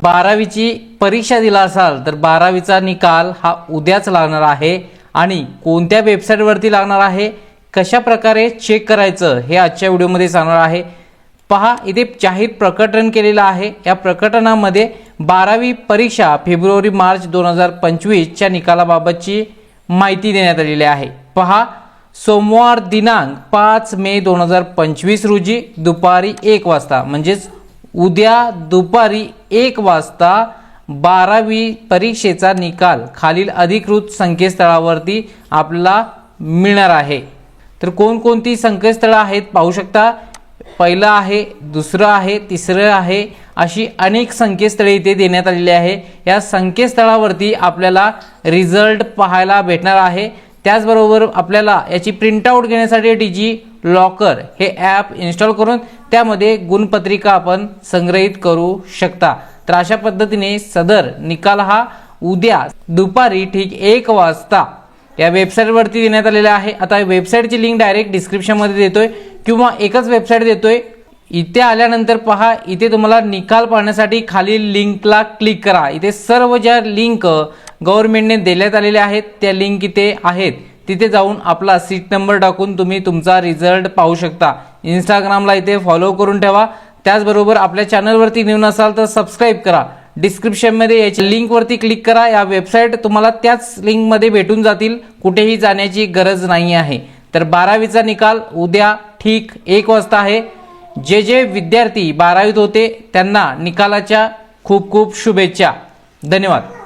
12वीची परीक्षा दिला असाल तर 12वीचा निकाल हा उद्याच लागणार आहे आणि कोणत्या वेबसाईटवरती लागणार आहे, कशा प्रकारे चेक करायचं हे आजच्या व्हिडिओमध्ये सांगणार आहे। पहा, इथे जाहीर प्रकटन केलेलं आहे। या प्रकटनामध्ये 12वी परीक्षा फेब्रुवारी-मार्च 2025 च्या निकालाबाबतची माहिती देण्यात आलेली आहे। पहा, सोमवार दिनांक 5 मे 2025 रोजी दुपारी 1 वाजता म्हणजेच उद्या दुपारी 1 वाजता 12वी परीक्षेचा निकाल खालील अधिकृत संकेतस्थळावरती आपल्याला मिळणार आहे। तर कोणकोणती संकेतस्थळं आहेत पाहू शकता। पहिलं आहे, दुसरं आहे, तिसरं आहे, अशी अनेक संकेतस्थळे इथे देण्यात आलेली आहे। या संकेतस्थळावरती आपल्याला रिझल्ट पाहायला भेटणार आहे। त्याचबरोबर आपल्याला याची प्रिंटआउट घेण्यासाठी डिजी लॉकर हे ॲप इन्स्टॉल करून त्यामध्ये गुणपत्रिका आपण संग्रहित करू शकता। तर अशा पद्धतीने सदर निकाल हा उद्या दुपारी ठीक 1 वाजता या वेबसाईटवरती देण्यात आलेला आहे। आता वेबसाईटची लिंक डायरेक्ट डिस्क्रिप्शनमध्ये देतोय किंवा एकच वेबसाईट देतोय। इथे आल्यानंतर पहा, इथे तुम्हाला निकाल पाहण्यासाठी खालील लिंकला क्लिक करा। इथे सर्व ज्या लिंक गव्हर्नमेंटने देण्यात आलेल्या आहेत त्या लिंक इथे आहेत। तिथे जाऊन आपला सीट नंबर टाकून तुम्ही तुमचा रिझल्ट पाहू शकता। इंस्टाग्रामला इथे फॉलो करून ठेवा। त्याचबरोबर आपल्या चॅनलवरती नवीन असाल तर सबस्क्राईब करा। डिस्क्रिप्शनमध्ये याच्या लिंकवरती क्लिक करा। या वेबसाईट तुम्हाला त्याच लिंकमध्ये भेटून जातील, कुठेही जाण्याची गरज नाही आहे। तर 12वीचा निकाल उद्या ठीक 1 वाजता आहे। जे जे विद्यार्थी 12वीत होते त्यांना निकालाच्या खूप खूप शुभेच्छा। धन्यवाद।